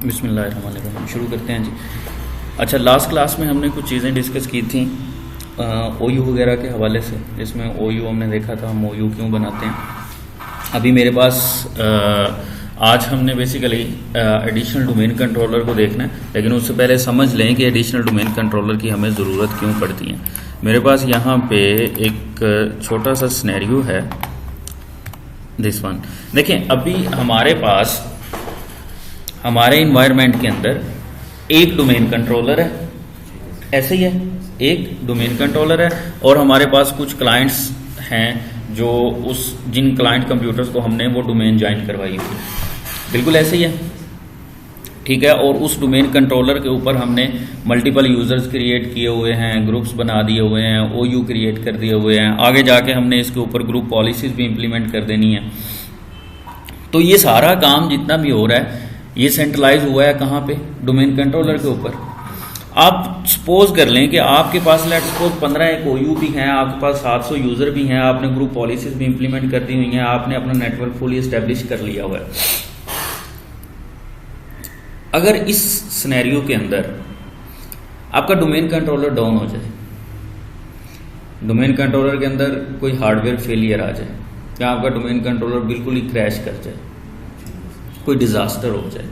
बिस्मिल्लाहिर्रहमानिर्रहीम। शुरू करते हैं जी। अच्छा, लास्ट क्लास में हमने कुछ चीज़ें डिस्कस की थी OU वगैरह के हवाले से, जिसमें OU हमने देखा था हम OU क्यों बनाते हैं। अभी मेरे पास आज हमने बेसिकली एडिशनल डोमेन कंट्रोलर को देखना है, लेकिन उससे पहले समझ लें कि एडिशनल डोमेन कंट्रोलर की हमें ज़रूरत क्यों पड़ती है। मेरे पास यहाँ पे एक छोटा सा सिनेरियो है, दिस वन। देखें, अभी हमारे पास हमारे इन्वायरमेंट के अंदर एक डोमेन कंट्रोलर है, ऐसे ही है, एक डोमेन कंट्रोलर है, और हमारे पास कुछ क्लाइंट्स हैं जो जिन क्लाइंट कंप्यूटर्स को हमने वो डोमेन ज्वाइन करवाई हुई, बिल्कुल ऐसे ही है, ठीक है। और उस डोमेन कंट्रोलर के ऊपर हमने मल्टीपल यूज़र्स क्रिएट किए हुए हैं, ग्रुप्स बना दिए हुए हैं, OU क्रिएट कर दिए हुए हैं, आगे जाके हमने इसके ऊपर ग्रुप पॉलिसीज़ भी इम्प्लीमेंट कर देनी है। तो ये सारा काम जितना भी हो रहा है ये सेंट्रलाइज हुआ है कहाँ पे? डोमेन कंट्रोलर के ऊपर। आप सपोज कर लें कि आपके पास लेट सपोज 15 एक OU भी हैं, आपके पास 700 यूज़र भी हैं, आपने ग्रुप पॉलिसीज़ भी इम्प्लीमेंट कर दी हुई हैं, आपने अपना नेटवर्क फुली इस्टेब्लिश कर लिया हुआ है। अगर इस सिनेरियो के अंदर आपका डोमेन कंट्रोलर डाउन हो जाए, डोमेन कंट्रोलर के अंदर कोई हार्डवेयर फेलियर आ जाए, या आपका डोमेन कंट्रोलर बिल्कुल ही क्रैश कर जाए, कोई डिज़ास्टर हो जाए,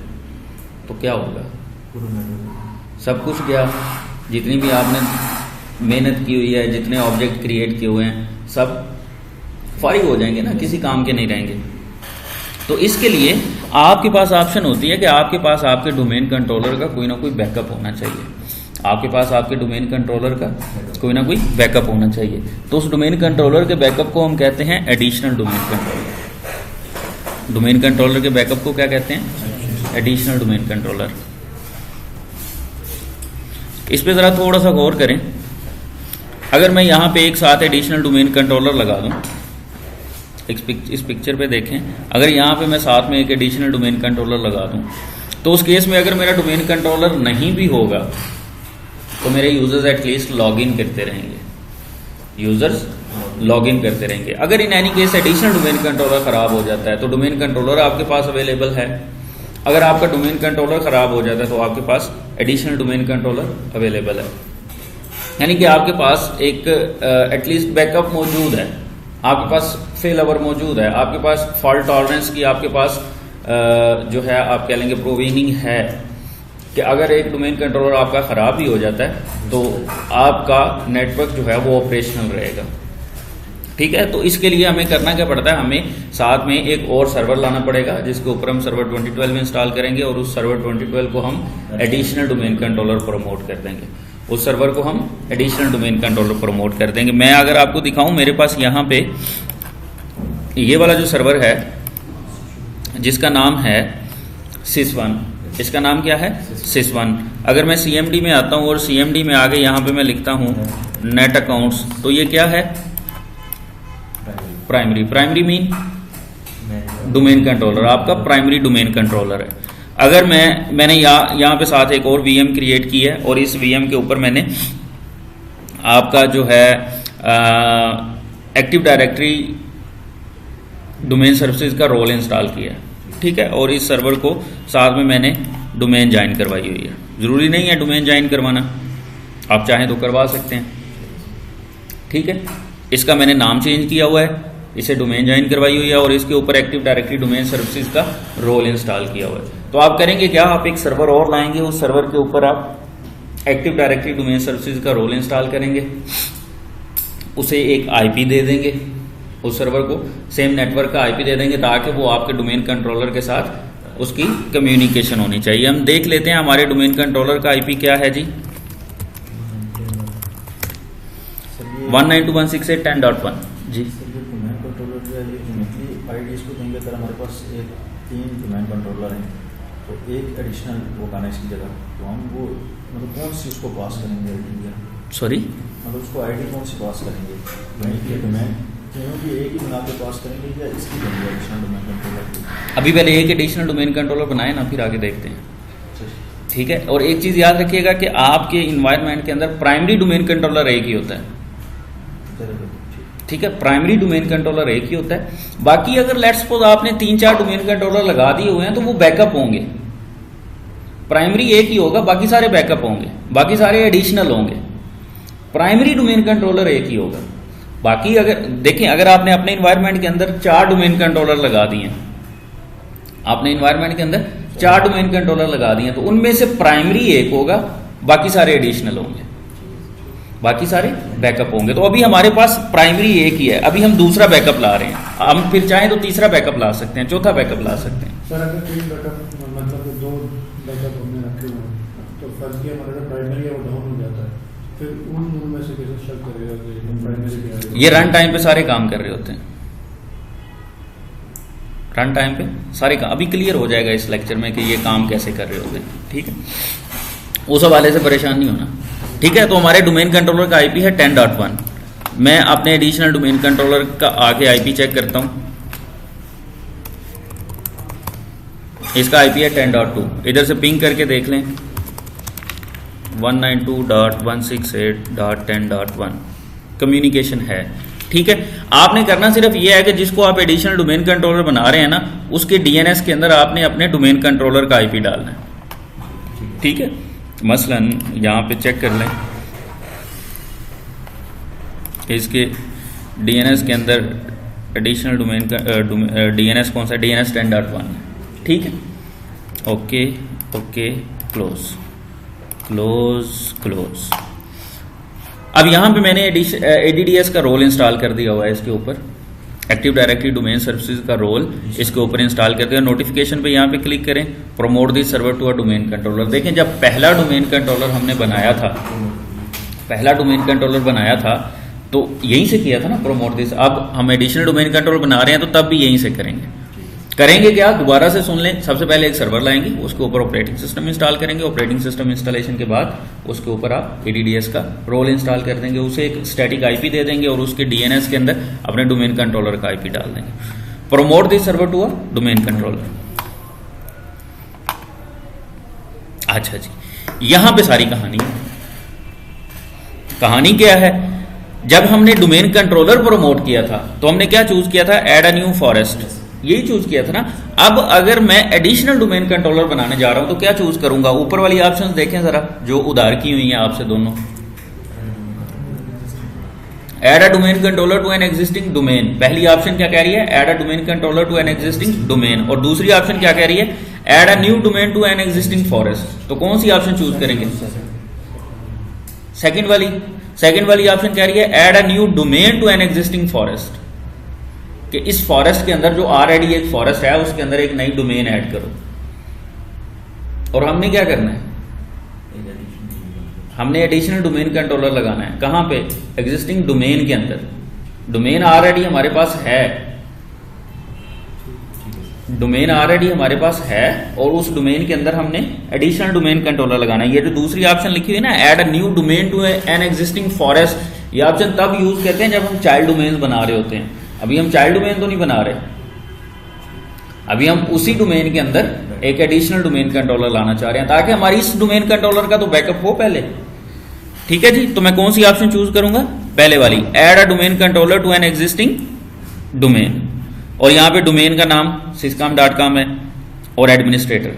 तो क्या होगा? सब कुछ गया, जितनी भी आपने मेहनत की हुई है, जितने ऑब्जेक्ट क्रिएट किए हुए हैं, सब फारिग हो जाएंगे ना, किसी काम के नहीं रहेंगे। तो इसके लिए आपके पास ऑप्शन होती है कि आपके पास आपके डोमेन कंट्रोलर का कोई ना कोई बैकअप होना चाहिए, आपके पास आपके डोमेन कंट्रोलर का कोई ना कोई बैकअप होना चाहिए। तो उस डोमेन कंट्रोलर के बैकअप को हम कहते हैं additional domain controller. Domain controller के बैकअप को क्या कहते हैं? Additional domain controller. इस पे ज़रा थोड़ा सा गौर करें। अगर मैं यहाँ पे एक साथ एडिशनल डोमेन कंट्रोलर लगा दूँ, इस पिक्चर पे देखें, अगर यहाँ पे मैं साथ में एक एडिशनल डोमेन कंट्रोलर लगा दूँ, तो उस केस में अगर मेरा डोमेन कंट्रोलर नहीं भी होगा तो मेरे यूजर्स एटलीस्ट लॉग इन करते रहेंगे, यूजर्स लॉग इन करते रहेंगे। अगर in any case additional domain controller ख़राब हो जाता है तो डोमेन कंट्रोलर आपके पास अवेलेबल है। अगर आपका डोमेन कंट्रोलर ख़राब हो जाता है तो आपके पास एडिशनल डोमेन कंट्रोलर अवेलेबल है, यानी कि आपके पास एक एटलीस्ट बैकअप मौजूद है, आपके पास फेल ओवर मौजूद है, आपके पास फॉल्ट टॉलरेंस की आपके पास जो है आप कह लेंगे प्रोविजनिंग है कि अगर एक डोमेन कंट्रोलर आपका ख़राब भी हो जाता है तो आपका नेटवर्क जो है वो ऑपरेशनल रहेगा, ठीक है। तो इसके लिए हमें करना क्या पड़ता है? हमें साथ में एक और सर्वर लाना पड़ेगा जिसके ऊपर हम सर्वर 2012 इंस्टॉल करेंगे, और उस सर्वर 2012 को हम एडिशनल डोमेन कंट्रोलर प्रमोट कर देंगे, उस सर्वर को हम एडिशनल डोमेन कंट्रोलर प्रमोट कर देंगे। मैं अगर आपको दिखाऊं, मेरे पास यहाँ पे ये वाला जो सर्वर है जिसका नाम है sys1, इसका नाम क्या है? sys1। अगर मैं CMD में आता हूँ और CMD में आगे यहाँ पे मैं लिखता हूँ नेट अकाउंट्स, तो ये क्या है? प्राइमरी मीन डोमेन कंट्रोलर, आपका प्राइमरी डोमेन कंट्रोलर है। अगर मैंने यहाँ पे साथ एक और VM क्रिएट की है, और इस VM के ऊपर मैंने आपका जो है एक्टिव डायरेक्टरी डोमेन सर्विसेज का रोल इंस्टॉल किया है, ठीक है। और इस सर्वर को साथ में मैंने डोमेन ज्वाइन करवाई हुई है। ज़रूरी नहीं है डोमेन ज्वाइन करवाना, आप चाहें तो करवा सकते हैं, ठीक है। इसका मैंने नाम चेंज किया हुआ है, इसे डोमेन ज्वाइन करवाई हुई है, और इसके ऊपर एक्टिव डायरेक्टरी डोमेन सर्विसेज का रोल इंस्टॉल किया हुआ है। तो आप करेंगे क्या? आप एक सर्वर और लाएंगे, उस सर्वर के ऊपर आप एक्टिव डायरेक्टरी डोमेन सर्विसेज का रोल इंस्टॉल करेंगे, उसे एक IP दे देंगे, उस सर्वर को सेम नेटवर्क का IP दे देंगे, ताकि वो आपके डोमेन कंट्रोलर के साथ उसकी कम्युनिकेशन होनी चाहिए। हम देख लेते हैं हमारे डोमेन कंट्रोलर का IP क्या है जी। 192.168.10.1 जी। अगर हमारे पास 3 डोमेन कंट्रोलर हैं तो एक एडिशनल वो कनेक्ट की जगह, तो हम वो मतलब कौन सी उसको पास करेंगे? सॉरी, मतलब उसको ID कौन सी पास करेंगे? वहीं के डोमेन क्योंकि एक ही बना के पास करेंगे या इसकी बनेगी एडिशनल डोमेन कंट्रोलर? अभी पहले एक एडिशनल डोमेन कंट्रोलर बनाए ना, फिर आगे देखते हैं, ठीक है। और एक चीज़ याद रखिएगा कि आपके इन्वायरमेंट के अंदर प्राइमरी डोमेन कंट्रोलर एक ही होता है, ठीक है। प्राइमरी डोमेन कंट्रोलर एक ही होता है। बाकी अगर लेट्स सपोज आपने 3-4 डोमेन कंट्रोलर लगा दिए हुए हैं तो वो बैकअप होंगे, प्राइमरी एक ही होगा, बाकी सारे बैकअप होंगे, बाकी सारे एडिशनल होंगे। प्राइमरी डोमेन कंट्रोलर एक ही होगा। बाकी अगर देखें, अगर आपने अपने इन्वायरमेंट के अंदर 4 डोमेन कंट्रोलर लगा दिए, आपने इन्वायरमेंट के अंदर 4 डोमेन कंट्रोलर लगा दिए, तो उनमें से प्राइमरी एक होगा, बाकी सारे एडिशनल होंगे, बाकी सारे बैकअप होंगे। तो अभी हमारे पास प्राइमरी एक ही है, अभी हम दूसरा बैकअप ला रहे हैं, हम फिर चाहें तो तीसरा बैकअप ला सकते हैं, चौथा बैकअप ला सकते हैं। सर अगर 3 बैकअप मतलब 2 बैकअप हमने रखे हुए हैं, तो फर्स्ट के हमारा प्राइमरी है वो डाउन हो जाता है, फिर उन में से कैसे शक करेगा कि प्राइमरी? ये रन टाइम पे सारे काम कर रहे होते हैं, रन टाइम पे सारे काम अभी क्लियर हो जाएगा इस लेक्चर में कि ये काम कैसे कर रहे होते हैं। ठीक है, उस हवाले से परेशान नहीं होना। ठीक है, तो हमारे डोमेन कंट्रोलर का आईपी है 10.1। मैं अपने एडिशनल डोमेन कंट्रोलर का आगे आईपी चेक करता हूं। इसका आईपी है 10.2। इधर से पिंग करके देख लें, 192.168.10.1 कम्युनिकेशन है। ठीक है, आपने करना सिर्फ ये है कि जिसको आप एडिशनल डोमेन कंट्रोलर बना रहे हैं ना, उसके डीएनएस के अंदर आपने अपने डोमेन कंट्रोलर का आईपी डालना है। ठीक है, मसलन यहां पे चेक कर लें, इसके डीएनएस के अंदर एडिशनल डोमेन का डीएनएस कौन सा, डीएनएस 10.1। ठीक है, okay okay, close close close. अब यहां पे मैंने एडीडीएस का रोल इंस्टॉल कर दिया हुआ है, इसके ऊपर एक्टिव डायरेक्टरी डोमेन सर्विसेज का रोल इसके ऊपर इंस्टॉल कर दिया। नोटिफिकेशन पे यहां पे क्लिक करें, promote this server to a domain controller. देखें, जब पहला डोमेन कंट्रोलर हमने बनाया था, पहला डोमेन कंट्रोलर बनाया था तो यहीं से किया था ना, प्रमोट दिस। अब हम एडिशनल डोमेन कंट्रोलर बना रहे हैं तो तब भी यहीं से करेंगे। करेंगे क्या, दोबारा से सुन लें। सबसे पहले एक सर्वर लाएंगे, उसके ऊपर ऑपरेटिंग सिस्टम इंस्टॉल करेंगे। ऑपरेटिंग सिस्टम इंस्टॉलेशन के बाद उसके ऊपर आप एडीडीएस का रोल इंस्टॉल कर देंगे, उसे एक स्टैटिक आईपी दे देंगे और उसके डीएनएस के अंदर अपने डोमेन कंट्रोलर का आईपी डाल देंगे। Promote this server to a domain controller. अच्छा जी, यहां पे सारी कहानी है। कहानी क्या है, जब हमने डोमेन कंट्रोलर प्रमोट किया था तो हमने क्या चूज किया था, ऐड अ न्यू फॉरेस्ट, यही चूज किया था ना। अब अगर मैं एडिशनल डोमेन कंट्रोलर बनाने जा रहा हूं तो क्या चूज करूंगा, ऊपर वाली ऑप्शंस देखें जरा, जो उधार की हुई हैं आपसे दोनों। Add a domain controller to an existing domain, पहली ऑप्शन क्या कह रही है, add a domain controller to an existing domain, और दूसरी ऑप्शन क्या कह रही है, add a new domain to an existing forest. तो कौन सी ऑप्शन चूज करेंगे, सेकंड वाली। सेकंड वाली ऑप्शन कह रही है add a new domain to an existing forest, कि इस फॉरेस्ट के अंदर जो ऑलरेडी एक फॉरेस्ट है उसके अंदर एक नई डोमेन ऐड करो। और हमने क्या करना है, हमने एडिशनल डोमेन कंट्रोलर लगाना है। कहां पे, एग्जिस्टिंग डोमेन के अंदर। डोमेन ऑलरेडी हमारे पास है, डोमेन ऑलरेडी हमारे पास है, और उस डोमेन के अंदर हमने एडिशनल डोमेन कंट्रोलर लगाना है। ये जो दूसरी ऑप्शन लिखी हुई है ना, add a new domain to an existing forest, ये ऑप्शन तब यूज करते हैं जब हम चाइल्ड डोमेन बना रहे होते हैं। अभी हम चाइल्ड डोमेन तो नहीं बना रहे, अभी हम उसी डोमेन के अंदर एक एडिशनल डोमेन कंट्रोलर लाना चाह रहे हैं, ताकि हमारी इस डोमेन कंट्रोलर का तो बैकअप हो पहले। ठीक है जी, तो मैं कौन सी ऑप्शन चूज करूंगा, पहले वाली, add a domain controller to an existing domain. और यहां पे डोमेन का नाम syscom.com है और एडमिनिस्ट्रेटर।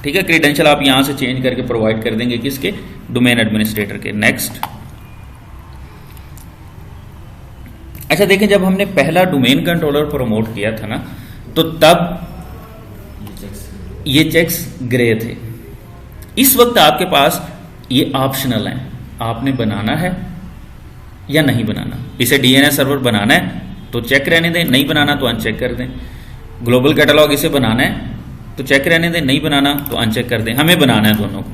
ठीक है, क्रेडेंशियल आप यहां से चेंज करके प्रोवाइड कर देंगे, किसके, डोमेन एडमिनिस्ट्रेटर के। नेक्स्ट। अच्छा देखें, जब हमने पहला डोमेन कंट्रोलर प्रमोट किया था ना, तो तब ये चेक्स ग्रे थे। इस वक्त आपके पास ये ऑप्शनल है, आपने बनाना है या नहीं बनाना। इसे डीएनएस सर्वर बनाना है तो चेक रहने दें, नहीं बनाना तो अनचेक कर दें। ग्लोबल कैटलॉग इसे बनाना है तो चेक रहने दें, नहीं बनाना तो अनचेक कर दें। हमें बनाना है दोनों को।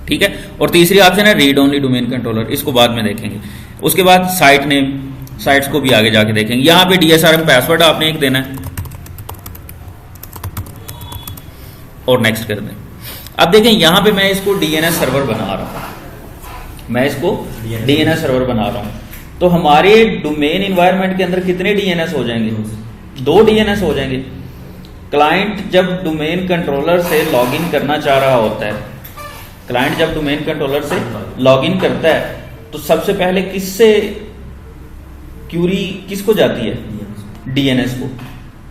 ठीक है, और तीसरी ऑप्शन है रीड ओनली डोमेन कंट्रोलर, इसको बाद में देखेंगे। उसके बाद साइट नेम, साइट्स को भी आगे जाके देखेंगे। यहां पे डीएसआरएम पासवर्ड आपने एक देना है और नेक्स्ट कर दें। अब देखें, यहां पे मैं इसको डीएनएस सर्वर बना रहा हूं, मैं इसको डीएनएस सर्वर बना रहा हूं, तो हमारे डोमेन इन्वायरमेंट के अंदर कितने डीएनएस हो जाएंगे, 2 डीएनएस हो जाएंगे। क्लाइंट जब डोमेन कंट्रोलर से लॉगिन करना चाह रहा होता है, क्लाइंट जब डोमेन कंट्रोलर से लॉगिन करता है तो सबसे पहले किससे क्यूरी किसको जाती है, डीएनएस को।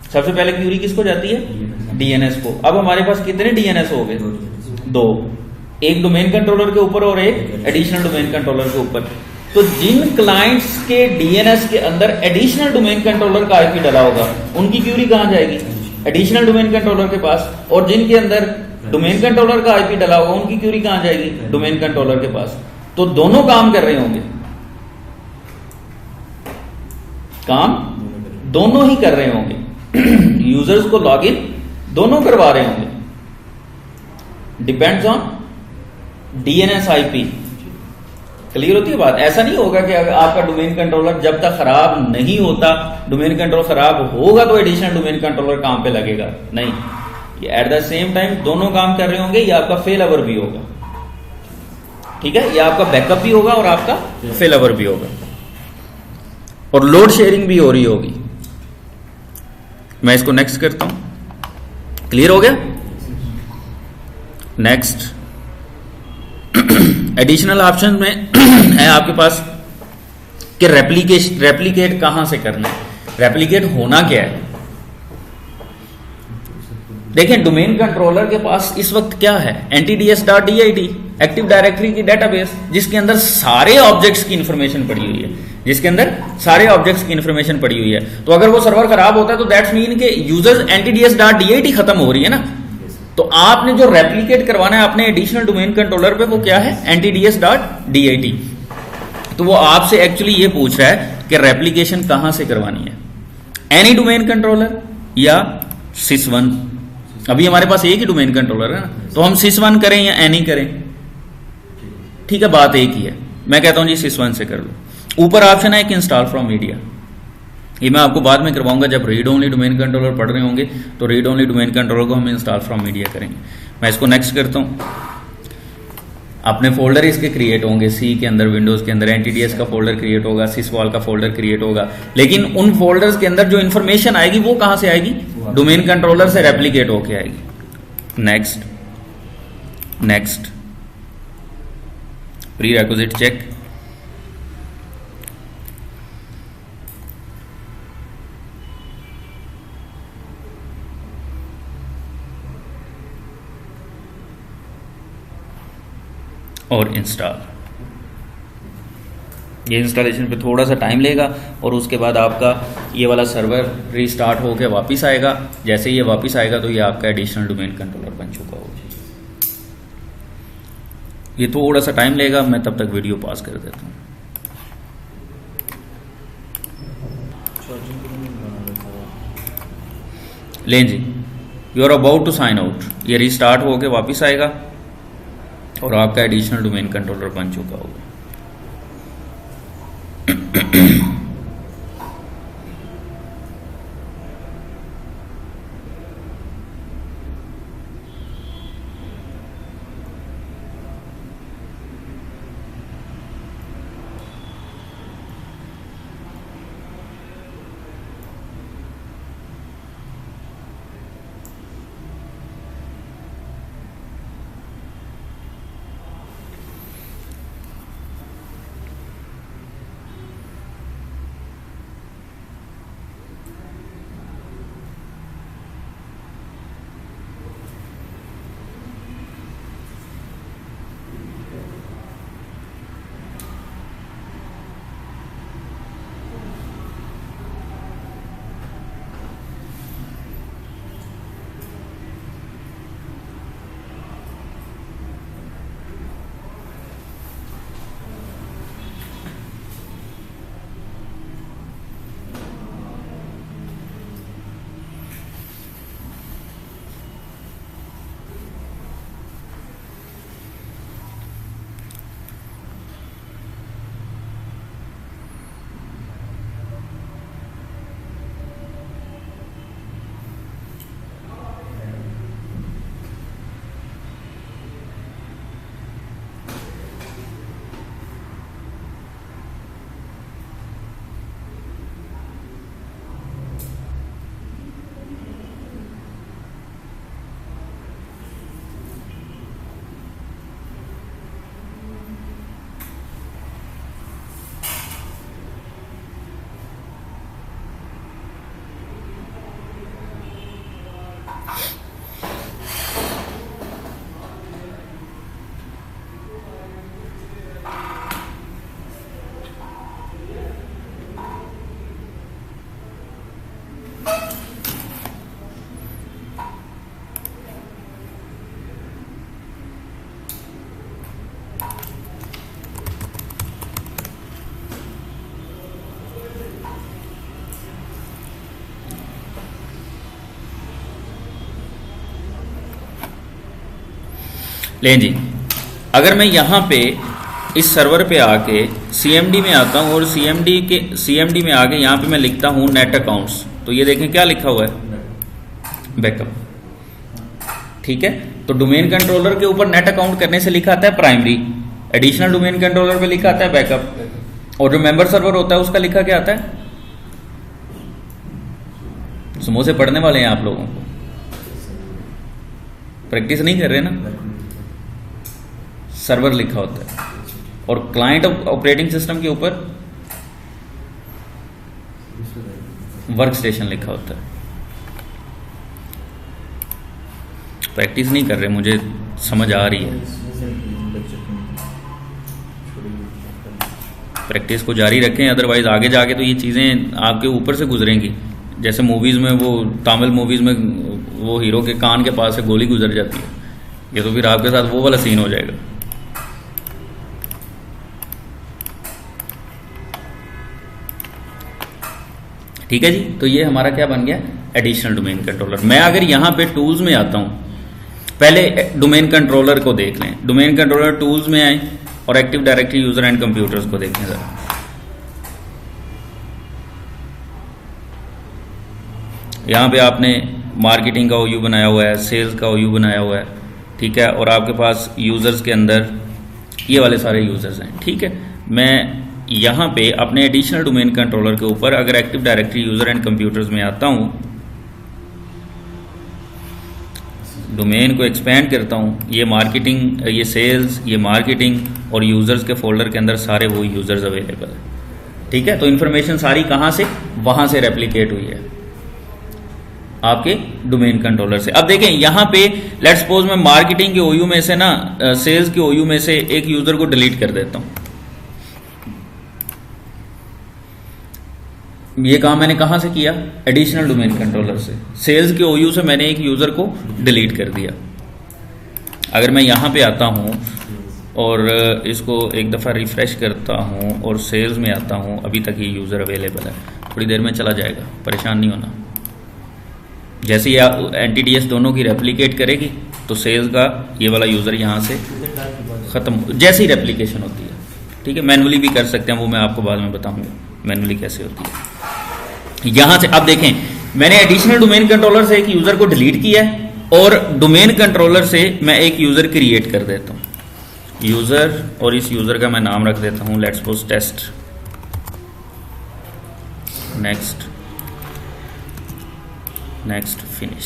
सबसे पहले क्यूरी किसको जाती है, डीएनएस को। अब हमारे पास कितने डीएनएस हो गए? दो, एक डोमेन कंट्रोलर के ऊपर और एक एडिशनल डोमेन कंट्रोलर के ऊपर। तो जिन क्लाइंट्स के डीएनएस के अंदर एडिशनल डोमेन कंट्रोलर का आईपी डला होगा उनकी क्यूरी कहां जाएगी? एडिशनल डोमेन कंट्रोलर के पास। और जिनके अंदर डोमेन कंट्रोलर का आईपी डला होगा उनकी क्यूरी कहां जाएगी? डोमेन कंट्रोलर के पास। तो दोनों काम कर रहे होंगे, काम दोनों ही कर रहे होंगे। यूजर्स को लॉगिन दोनों करवा रहे होंगे। Depends on DNS IP. Clear होती है बात? ऐसा नहीं होगा कि अगर आपका डोमेन कंट्रोलर जब तक खराब नहीं होता, डोमेन कंट्रोलर खराब होगा तो एडिशनल डोमेन कंट्रोलर काम पे लगेगा, नहीं। ये एट द सेम टाइम दोनों काम कर रहे होंगे। ये आपका फेल ओवर भी होगा, ठीक है? ये आपका बैकअप भी होगा और आपका फेल ओवर भी होगा, और लोड शेयरिंग भी हो रही होगी। मैं इसको नेक्स्ट करता हूं। क्लियर हो गया? नेक्स्ट, एडिशनल ऑप्शन में है आपके पास कि रेप्लिकेट कहां से करना है, रेप्लिकेट होना क्या है। देखें, डोमेन कंट्रोलर के पास इस वक्त क्या है? NTDS.DIT, एक्टिव डायरेक्टरी की डेटाबेस, जिसके अंदर सारे ऑब्जेक्ट्स की इंफॉर्मेशन पड़ी हुई है, जिसके अंदर सारे ऑब्जेक्ट्स की इंफॉर्मेशन पड़ी हुई है। तो अगर वो सर्वर खराब होता है तो दैट्स मीन के यूजर्स NTDS.DIT खत्म हो रही है ना। तो आपने जो रेप्लिकेट करवाना है अपने एडिशनल डोमेन कंट्रोलर पे, वो क्या है? NTDS.DIT। तो वो आपसे एक्चुअली ये पूछ रहा है कि रेप्लिकेशन कहां से करवानी है, एनी डोमेन कंट्रोलर या sys1। अभी हमारे पास एक ही डोमेन कंट्रोलर है ना, तो हम sys1 करें या एनी करें? ठीक है, बात एक ही है। मैं कहता हूं जी sys1 से कर लो। ऊपर ऑप्शन है कि इंस्टॉल फ्रॉम मीडिया, ये मैं आपको बाद में करवाऊंगा जब रीड ओनली डोमेन कंट्रोलर पढ़ रहे होंगे। तो रीड ओनली डोमेन कंट्रोलर को हम इंस्टॉल फ्रॉम मीडिया करेंगे। मैं इसको नेक्स्ट करता हूं। अपने फोल्डर इसके क्रिएट होंगे, सी के अंदर, विंडोज के अंदर NTDS का फोल्डर क्रिएट होगा, sysvol का फोल्डर क्रिएट होगा। लेकिन उन फोल्डर्स के अंदर जो इंफॉर्मेशन आएगी वो कहां से आएगी? डोमेन कंट्रोलर से रेप्लिकेट होके आएगी। Next, next, prerequisite check. और इंस्टॉल। ये इंस्टॉलेशन पे थोड़ा सा टाइम लेगा और उसके बाद आपका ये वाला सर्वर रीस्टार्ट होकर वापस आएगा। जैसे ये वापस आएगा तो ये आपका एडिशनल डोमेन कंट्रोलर बन चुका होगा। ये थोड़ा सा टाइम लेगा, मैं तब तक वीडियो पॉज कर देता हूँ। लें जी, you are about to sign out. ये रीस्टार्ट होकर वापस आएगा और आपका एडिशनल डोमेन कंट्रोलर बन चुका होगा। लें जी, अगर मैं यहाँ पे इस सर्वर पे आके CMD में आता हूँ और CMD में आके यहाँ पे मैं लिखता हूँ नेट अकाउंट्स, तो ये देखें क्या लिखा हुआ है, बैकअप। ठीक है, तो डोमेन कंट्रोलर के ऊपर नेट अकाउंट करने से लिखा आता है प्राइमरी, एडिशनल डोमेन कंट्रोलर पे लिखा आता है बैकअप, और जो मेंबर सर्वर होता है उसका लिखा क्या आता है? समूह से पढ़ने वाले हैं आप लोगों को, प्रैक्टिस नहीं कर रहे ना। सर्वर लिखा होता है और क्लाइंट ऑपरेटिंग सिस्टम के ऊपर वर्क स्टेशन लिखा होता है। प्रैक्टिस नहीं कर रहे, मुझे समझ आ रही है। प्रैक्टिस को जारी रखें, अदरवाइज आगे जाके तो ये चीज़ें आपके ऊपर से गुजरेंगी। जैसे मूवीज़ में, वो तमिल मूवीज़ में वो हीरो के कान के पास से गोली गुजर जाती है, ये तो फिर आपके साथ वो वाला सीन हो जाएगा। ठीक है जी, तो ये हमारा क्या बन गया, एडिशनल डोमेन कंट्रोलर। मैं अगर यहाँ पे टूल्स में आता हूँ, पहले डोमेन कंट्रोलर को देख लें। डोमेन कंट्रोलर टूल्स में आए और active directory user and computers को देखें जरा। यहाँ पे आपने मार्केटिंग का OU बनाया हुआ है, सेल्स का OU बनाया हुआ है, ठीक है, और आपके पास यूजर्स के अंदर ये वाले सारे यूजर्स हैं। ठीक है, मैं यहाँ पे अपने एडिशनल डोमेन कंट्रोलर के ऊपर अगर active directory user and computers में आता हूँ, डोमेन को एक्सपेंड करता हूँ, ये मार्केटिंग, ये सेल्स, ये मार्केटिंग और यूजर्स के फोल्डर के अंदर सारे वो यूजर्स अवेलेबल है। ठीक है, तो इन्फॉर्मेशन सारी कहाँ से, वहाँ से रेप्लिकेट हुई है आपके डोमेन कंट्रोलर से। अब देखें यहाँ पे लेट्स सपोज मैं मार्केटिंग के OU में से ना, सेल्स के OU में से एक यूजर को डिलीट कर देता हूँ। ये काम मैंने कहां से किया, एडिशनल डोमेन कंट्रोलर से। सेल्स के OU से मैंने एक यूजर को डिलीट कर दिया। अगर मैं यहां पे आता हूं और इसको एक दफ़ा रिफ्रेश करता हूं और सेल्स में आता हूं, अभी तक ये यूज़र अवेलेबल है, थोड़ी देर में चला जाएगा, परेशान नहीं होना। जैसे ये एंटिटीएस दोनों की रेप्लिकेट करेगी तो सेल्स का ये वाला यूज़र यहाँ से ख़त्म, जैसी रेप्लिकेशन होती है। ठीक है, मैनुअली भी कर सकते हैं, वो मैं आपको बाद में बताऊँगा मैनुअली कैसे होती है। यहाँ से अब देखें, मैंने एडिशनल डोमेन कंट्रोलर से एक यूज़र को डिलीट किया है और डोमेन कंट्रोलर से मैं एक यूज़र क्रिएट कर देता हूँ, यूज़र, और इस यूज़र का मैं नाम रख देता हूँ let's suppose test. Next next finish.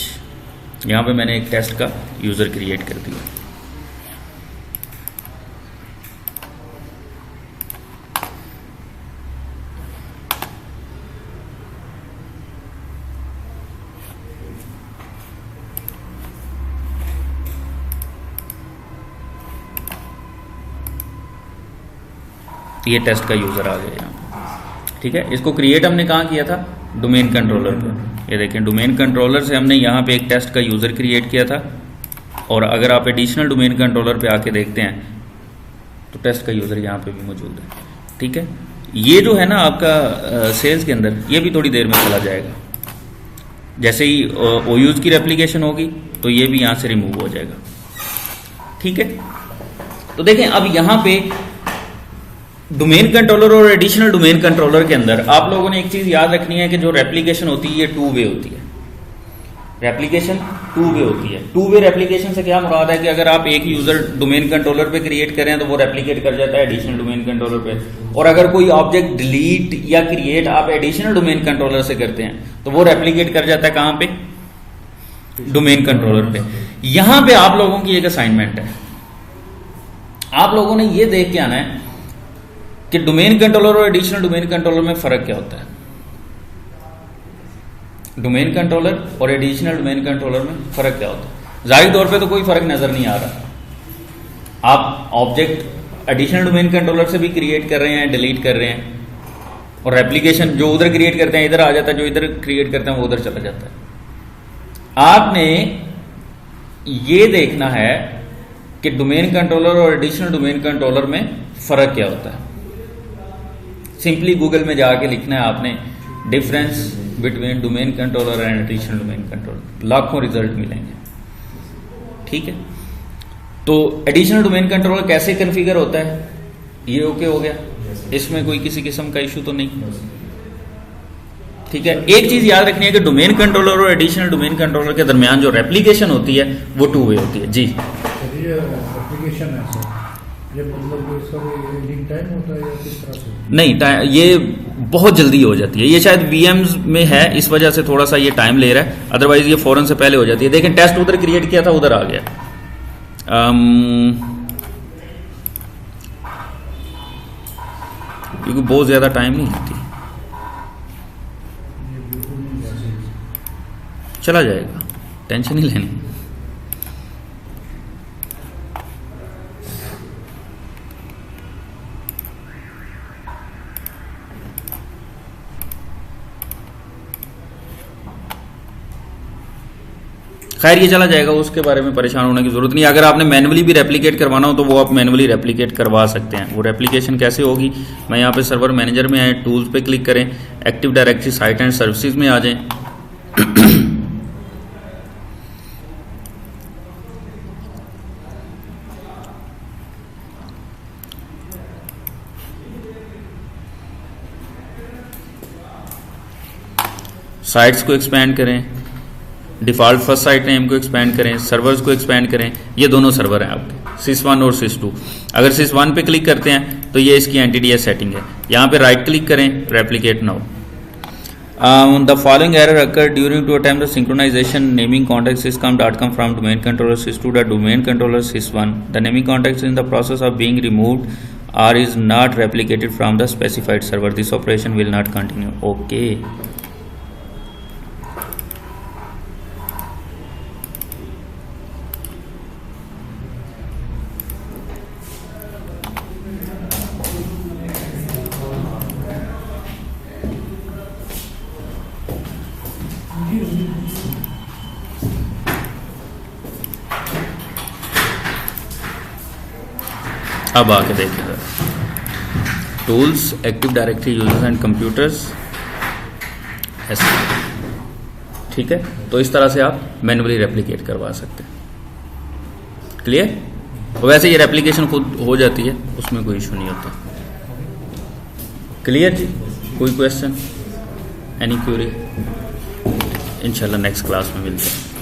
यहाँ पे मैंने एक टेस्ट का यूज़र क्रिएट कर दिया। ये टेस्ट का यूज़र आ गया यहाँ पे। ठीक है, इसको क्रिएट हमने कहाँ किया था, डोमेन कंट्रोलर पे। ये देखें, डोमेन कंट्रोलर से हमने यहाँ पे एक टेस्ट का यूज़र क्रिएट किया था, और अगर आप एडिशनल डोमेन कंट्रोलर पे आके देखते हैं तो टेस्ट का यूज़र यहाँ पे भी मौजूद है। ठीक है, ये जो है ना आपका सेल्स के अंदर, ये भी थोड़ी देर में चला जाएगा। जैसे ही OUs की रेप्लिकेशन होगी तो ये भी यहाँ से रिमूव हो जाएगा। ठीक है, तो देखें अब यहाँ पे डोमेन कंट्रोलर और एडिशनल डोमेन कंट्रोलर के अंदर आप लोगों ने एक चीज याद रखनी है कि जो रेप्लिकेशन होती है ये 2 वे होती है। रेप्लिकेशन 2 वे होती है। 2 वे रेप्लिकेशन से क्या मुराद है कि अगर आप एक यूजर डोमेन कंट्रोलर पे क्रिएट करें तो वो रेप्लिकेट कर जाता है एडिशनल डोमेन कंट्रोलर पे, और अगर कोई ऑब्जेक्ट डिलीट या क्रिएट आप एडिशनल डोमेन कंट्रोलर से करते हैं तो वो रेप्लिकेट कर जाता है कहां पे, डोमेन कंट्रोलर पे। यहां पे आप लोगों की एक असाइनमेंट है, आप लोगों ने ये देख के आना है कि डोमेन कंट्रोलर और एडिशनल डोमेन कंट्रोलर में फर्क क्या होता है। डोमेन कंट्रोलर और एडिशनल डोमेन कंट्रोलर में फर्क क्या होता है। जाहिर तौर पे तो कोई फर्क नजर नहीं आ रहा। आप ऑब्जेक्ट एडिशनल डोमेन कंट्रोलर से भी क्रिएट कर रहे हैं, डिलीट कर रहे हैं, और रेप्लिकेशन जो उधर क्रिएट करते हैं इधर आ जाता है, जो इधर क्रिएट करते हैं वो उधर चला जाता है। आपने ये देखना है कि डोमेन कंट्रोलर और एडिशनल डोमेन कंट्रोलर में फर्क क्या होता है। सिंपली गूगल में जाके लिखना है आपने difference between domain controller and additional domain controller, लाखों रिजल्ट मिलेंगे। ठीक है, तो एडिशनल डोमेन कंट्रोलर कैसे कॉन्फ़िगर होता है, ये ओके हो गया, इसमें कोई किसी किस्म का इशू तो नहीं, ठीक है। एक चीज याद रखनी है कि डोमेन कंट्रोलर और एडिशनल डोमेन कंट्रोलर के दरमियान जो रेप्लिकेशन होती है वो 2 वे होती है जी। ये एप्लीकेशन है सर, ये मतलब इसका कोई लीड टाइम होता है या किस तरह से? नहीं, ये बहुत जल्दी हो जाती है, ये शायद VMs में है इस वजह से थोड़ा सा ये टाइम ले रहा है, अदरवाइज ये फौरन से पहले हो जाती है। देखें टेस्ट उधर क्रिएट किया था, उधर आ गया। क्योंकि बहुत ज्यादा टाइम नहीं लेती, चला जाएगा, टेंशन ही लेनी। खैर ये चला जाएगा, उसके बारे में परेशान होने की जरूरत नहीं। अगर आपने मैन्युअली भी रेप्लिकेट करवाना हो तो वो आप मैन्युअली रेप्लिकेट करवा सकते हैं। वो रेप्लिकेशन कैसे होगी, मैं यहाँ पे सर्वर मैनेजर में आए, टूल्स पे क्लिक करें, active directory site and services में आ जाएं। साइट्स को एक्सपैंड करें, डिफॉल्ट फर्स्ट साइट नेम को एक्सपैंड करें, सर्वर्स को एक्सपैंड करें। ये दोनों सर्वर हैं आपके, SYS1 और SYS2। अगर SYS1 पे क्लिक करते हैं तो ये इसकी एंटिटीएस सेटिंग है, यहाँ पे राइट क्लिक करें, replicate now. The following error occur during to attempt the synchronization naming context syscom.com from domain controller SYS2 the domain controller SYS1 the naming context in the process of being removed or is not replicated from the specified server. This operation will not continue. Okay. अब आके देखिएगा tools, active directory users and computers, ऐसे, ठीक है। तो इस तरह से आप मैन्युअली रेप्लिकेट करवा सकते हैं। क्लियर? वैसे ये रेप्लिकेशन खुद हो जाती है, उसमें कोई इशू नहीं होता। क्लियर जी? कोई क्वेश्चन, एनी क्यूरी? इंशाल्लाह नेक्स्ट क्लास में मिलते हैं।